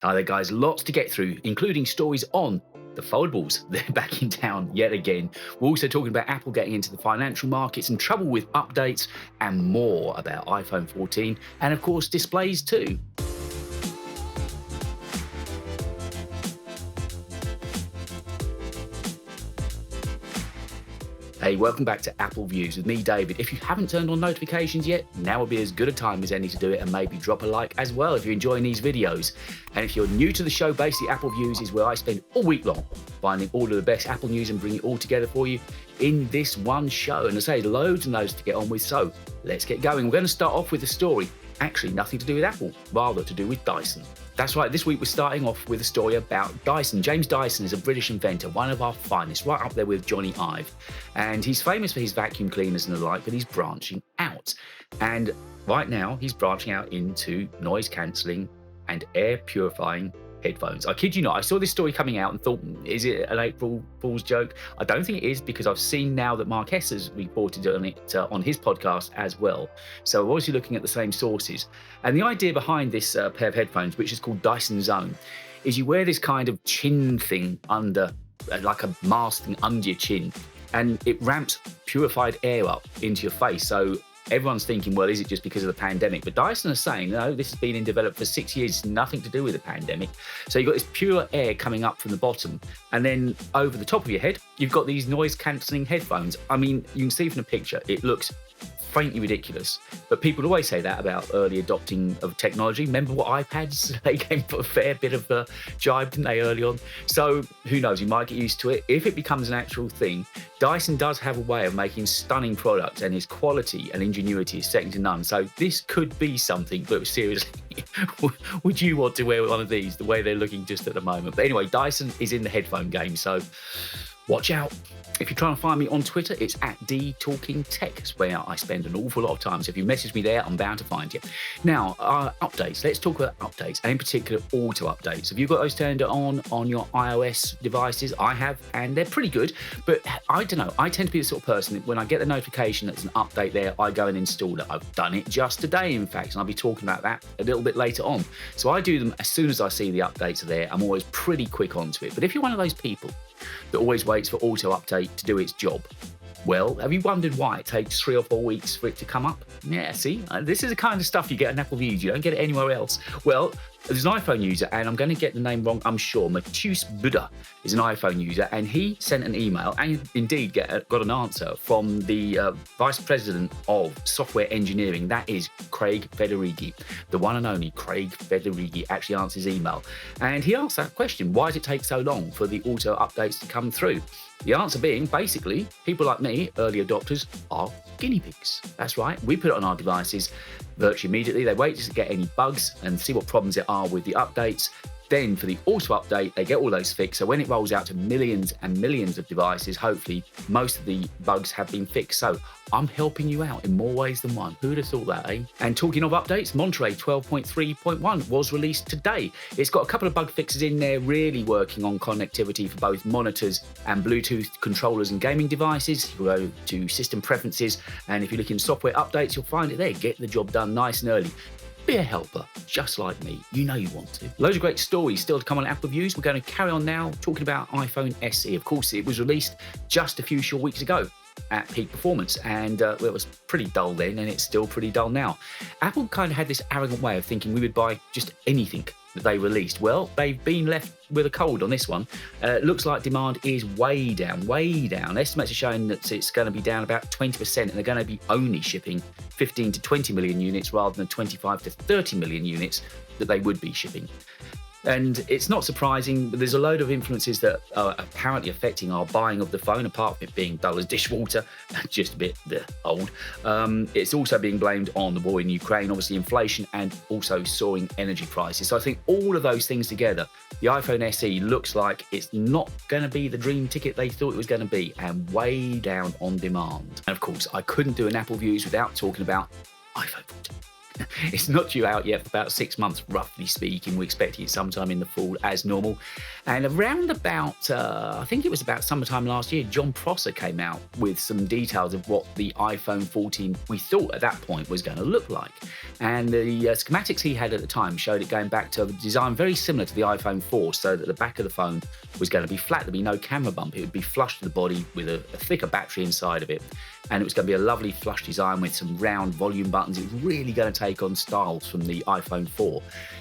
Hi there, guys. Lots to get through, including stories on the foldables. They're back in town yet again. We're also talking about Apple getting into the financial markets and trouble with updates, and more about iPhone 14 and, of course, displays too. Hey, welcome back to Apple Views with me, David. If you haven't turned on notifications yet, now would be as good a time as any to do it, and maybe drop a like as well if you're enjoying these videos. And if you're new to the show, basically Apple Views is where I spend all week long finding all of the best Apple news and bring it all together for you in this one show. And I say loads and loads to get on with, so let's get going. We're going to start off with a story, actually nothing to do with Apple, rather to do with Dyson. That's right, this week we're starting off with a story about Dyson. James Dyson is a British inventor, one of our finest, right up there with Johnny Ive. And he's famous for his vacuum cleaners and the like, but he's branching out. And right now, he's branching out into noise cancelling and air purifying headphones. I kid you not, I saw this story coming out and thought, is it an April Fool's joke? I don't think it is, because I've seen now that Mark Hess has reported on it on his podcast as well. So we're obviously looking at the same sources. And the idea behind this pair of headphones, which is called Dyson Zone, is you wear this kind of chin thing under, like a mask thing under your chin, and it ramps purified air up into your face. So everyone's thinking, well, is it just because of the pandemic? But Dyson is saying, no, this has been in development for 6 years, nothing to do with the pandemic. So you've got this pure air coming up from the bottom, and then over the top of your head, you've got these noise-cancelling headphones. I mean, you can see from the picture, it looks faintly ridiculous, but people always say that about early adopting of technology. Remember what iPads, they came for a fair bit of jibe, didn't they, early on? So who knows, you might get used to it. If it becomes an actual thing, Dyson does have a way of making stunning products, and his quality and ingenuity is second to none. So this could be something, but seriously, would you want to wear one of these the way they're looking just at the moment? But anyway, Dyson is in the headphone game, so watch out. If you're trying to find me on Twitter, it's at DTalkingTech. It's where I spend an awful lot of time. So if you message me there, I'm bound to find you. Now, updates. Let's talk about updates, and in particular, auto updates. Have you got those turned on your iOS devices? I have, and they're pretty good. But I don't know. I tend to be the sort of person that when I get the notification that there's an update there, I go and install it. I've done it just today, in fact, and I'll be talking about that a little bit later on. So I do them as soon as I see the updates are there. I'm always pretty quick onto it. But if you're one of those people that always waits for auto update to do its job, well, have you wondered why it takes 3 or 4 weeks for it to come up? Yeah, see, this is the kind of stuff you get on Apple Views. You don't get it anywhere else. Well, there's an iPhone user, and I'm going to get the name wrong, I'm sure. Matheus Buddha is an iPhone user, and he sent an email and indeed got an answer from the Vice President of Software Engineering. That is Craig Federighi. The one and only Craig Federighi actually answers his email. And he asked that question, why does it take so long for the auto updates to come through? The answer being, basically, people like me, early adopters, are guinea pigs. That's right, we put it on our devices virtually immediately. They wait to get any bugs and see what problems there are with the updates. Then for the auto update, they get all those fixed. So when it rolls out to millions and millions of devices, hopefully most of the bugs have been fixed. So I'm helping you out in more ways than one. Who'd have thought that, eh? And talking of updates, Monterey 12.3.1 was released today. It's got a couple of bug fixes in there, really working on connectivity for both monitors and Bluetooth controllers and gaming devices. You go to system preferences, and if you look in software updates, you'll find it there. Get the job done nice and early. Be a helper, just like me. You know you want to. Loads of great stories still to come on Apple Views. We're going to carry on now talking about iPhone SE. Of course, it was released just a few short weeks ago at peak performance, and well, it was pretty dull then, and it's still pretty dull now. Apple kind of had this arrogant way of thinking we would buy just anything that they released. Well, they've been left with a cold on this one. Looks like demand is way down, way down. Estimates are showing that it's going to be down about 20%, and they're going to be only shipping 15 to 20 million units rather than 25 to 30 million units that they would be shipping. And it's not surprising, but there's a load of influences that are apparently affecting our buying of the phone, apart from it being dull as dishwater, just a bit old. It's also being blamed on the war in Ukraine, obviously inflation, and also soaring energy prices. So I think all of those things together, the iPhone SE looks like it's not going to be the dream ticket they thought it was going to be, and way down on demand. And of course, I couldn't do an Apple Views without talking about iPhone 14. It's not due out yet for about 6 months, roughly speaking. We're expecting it sometime in the fall as normal. And around about, I think it was about summertime last year, John Prosser came out with some details of what the iPhone 14, we thought at that point, was going to look like. And the schematics he had at the time showed it going back to a design very similar to the iPhone 4, so that the back of the phone was going to be flat. There'd be no camera bump. It would be flush to the body with a thicker battery inside of it. And it was going to be a lovely flush design with some round volume buttons. It was really going to take on styles from the iPhone 4.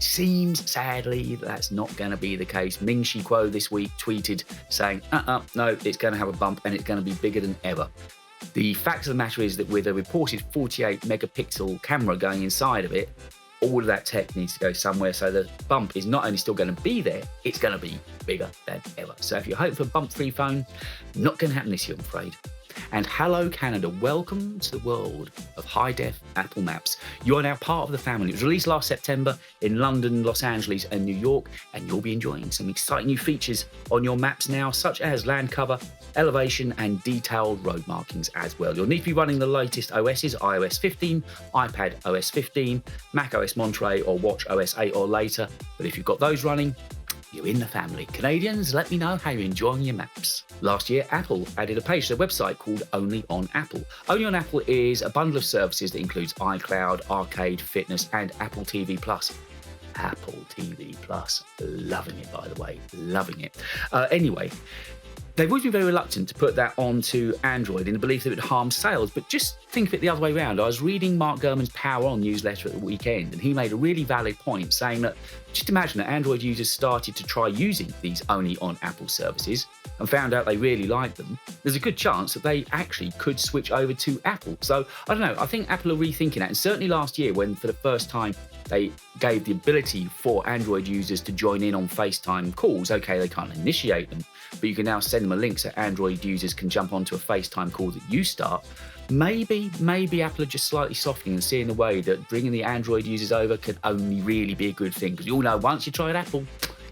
Seems, sadly, that's not going to be the case. Ming-Chi Kuo this week tweeted saying, no, it's going to have a bump and it's going to be bigger than ever. The fact of the matter is that with a reported 48 megapixel camera going inside of it, all of that tech needs to go somewhere, so the bump is not only still going to be there, it's going to be bigger than ever. So if you're hoping for a bump-free phone, not going to happen this year, I'm afraid. And hello, Canada. Welcome to the world of high-def Apple Maps. You are now part of the family. It was released last September in London, Los Angeles, and New York, and you'll be enjoying some exciting new features on your maps now, such as land cover, elevation, and detailed road markings as well. You'll need to be running the latest OSs, iOS 15, iPad OS 15, Mac OS Monterey, or Watch OS 8 or later. But if you've got those running, you're in the family. Canadians, let me know how you're enjoying your maps. Last year, Apple added a page to their website called Only on Apple. Only on Apple is a bundle of services that includes iCloud, Arcade, Fitness, and Apple TV Plus. Apple TV Plus. Loving it, by the way. Loving it. Anyway, they've always been very reluctant to put that onto Android in the belief that it would harm sales, but just think of it the other way around. I was reading Mark Gurman's Power On newsletter at the weekend, and he made a really valid point saying that just imagine that Android users started to try using these Only on Apple services and found out they really liked them. There's a good chance that they actually could switch over to Apple. So, I don't know, I think Apple are rethinking that. And certainly last year, when for the first time they gave the ability for Android users to join in on FaceTime calls, okay, they can't initiate them, but you can now send them a link so Android users can jump onto a FaceTime call that you start. Maybe Apple are just slightly softening and seeing the way that bringing the Android users over can only really be a good thing, because you all know once you tried Apple,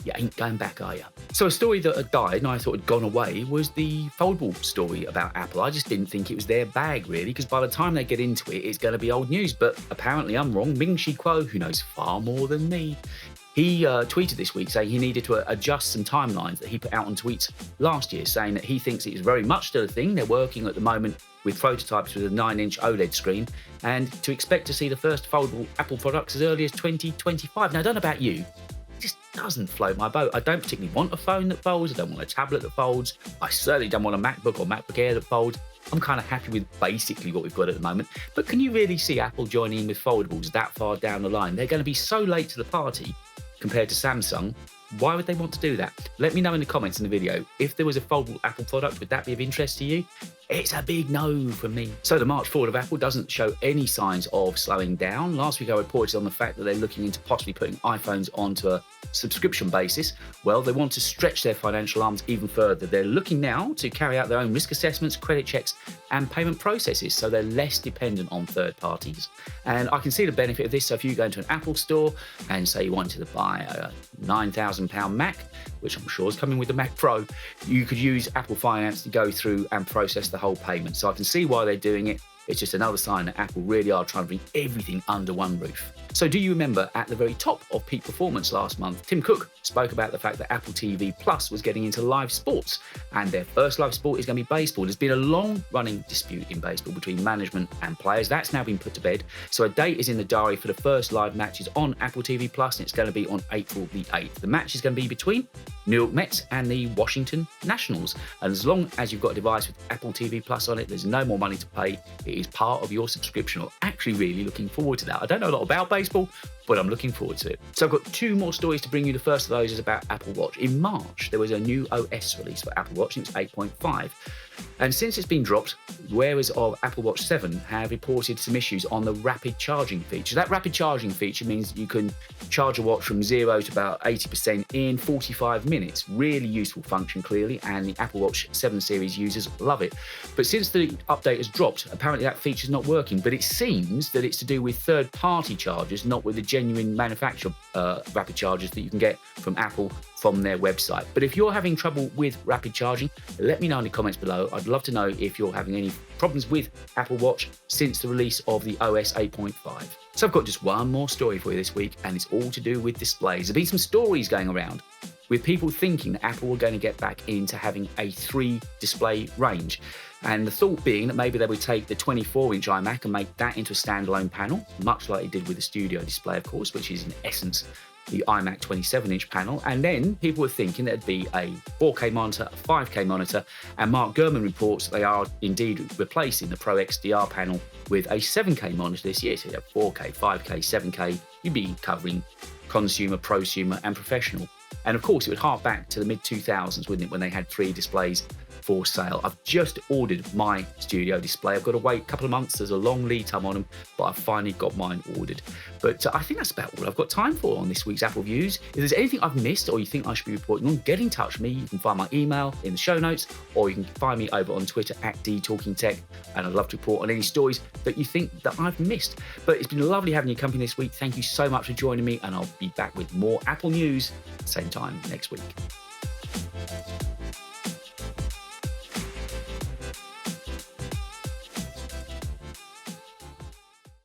you ain't going back, are you? So a story that had died and I thought had gone away was the foldable story about Apple. I just didn't think it was their bag, really, because by the time they get into it, it's going to be old news. But apparently I'm wrong. Ming-Chi Kuo, who knows far more than me, he tweeted this week saying he needed to adjust some timelines that he put out on tweets last year, saying that he thinks it is very much still a thing. They're working at the moment with prototypes with a 9-inch OLED screen, and to expect to see the first foldable Apple products as early as 2025. Now, I don't know about you, it just doesn't float my boat. I don't particularly want a phone that folds. I don't want a tablet that folds. I certainly don't want a MacBook or MacBook Air that folds. I'm kind of happy with basically what we've got at the moment. But can you really see Apple joining in with foldables that far down the line? They're going to be so late to the party compared to Samsung. Why would they want to do that? Let me know in the comments in the video. If there was a foldable Apple product, would that be of interest to you? It's a big no from me. So the march forward of Apple doesn't show any signs of slowing down. Last week I reported on the fact that they're looking into possibly putting iPhones onto a subscription basis. Well, they want to stretch their financial arms even further. They're looking now to carry out their own risk assessments, credit checks, and payment processes, so they're less dependent on third parties. And I can see the benefit of this. So if you go into an Apple store and say you wanted to buy a £9,000 Mac, which I'm sure is coming with the Mac Pro, you could use Apple Finance to go through and process the whole payment. So I can see why they're doing it. It's just another sign that Apple really are trying to bring everything under one roof. So do you remember at the very top of peak performance last month, Tim Cook spoke about the fact that Apple TV Plus was getting into live sports, and their first live sport is going to be baseball. There's been a long-running dispute in baseball between management and players. That's now been put to bed. So a date is in the diary for the first live matches on Apple TV Plus, and it's going to be on April the 8th. The match is going to be between New York Mets and the Washington Nationals. And as long as you've got a device with Apple TV Plus on it, there's no more money to pay. It is part of your subscription. I'm actually really looking forward to that. I don't know a lot about baseball, but I'm looking forward to it. So I've got two more stories to bring you. The first of those is about Apple Watch. In March, there was a new OS release for Apple Watch, and it's 8.5. And since it's been dropped, wearers of Apple Watch 7 have reported some issues on the rapid charging feature. That rapid charging feature means you can charge a watch from 0 to about 80% in 45 minutes. Really useful function, clearly, and the Apple Watch 7 series users love it. But since the update has dropped, apparently that feature's not working. But it seems that it's to do with third-party chargers, not with the genuine manufacturer rapid chargers that you can get from Apple from their website. But if you're having trouble with rapid charging, let me know in the comments below. I'd love to know if you're having any problems with Apple Watch since the release of the OS 8.5. So I've got just one more story for you this week, and it's all to do with displays. There's been some stories going around with people thinking that Apple were going to get back into having a 3-display range. And the thought being that maybe they would take the 24-inch iMac and make that into a standalone panel, much like they did with the Studio display, of course, which is in essence the iMac 27-inch panel. And then people were thinking there'd be a 4K monitor, a 5K monitor, and Mark Gurman reports that they are indeed replacing the Pro XDR panel with a 7K monitor this year. So you have 4K, 5K, 7K, you'd be covering consumer, prosumer, and professional. And of course, it would hark back to the mid-2000s, wouldn't it, when they had 3 displays for sale. I've just ordered my Studio display. I've got to wait a couple of months. There's a long lead time on them, but I've finally got mine ordered. But I think that's about all I've got time for on this week's Apple Views. If there's anything I've missed or you think I should be reporting on, get in touch with me. You can find my email in the show notes, or you can find me over on Twitter @DTalkingTech, and I'd love to report on any stories that you think that I've missed. But it's been lovely having your company this week. Thank you so much for joining me, and I'll be back with more Apple news same time next week.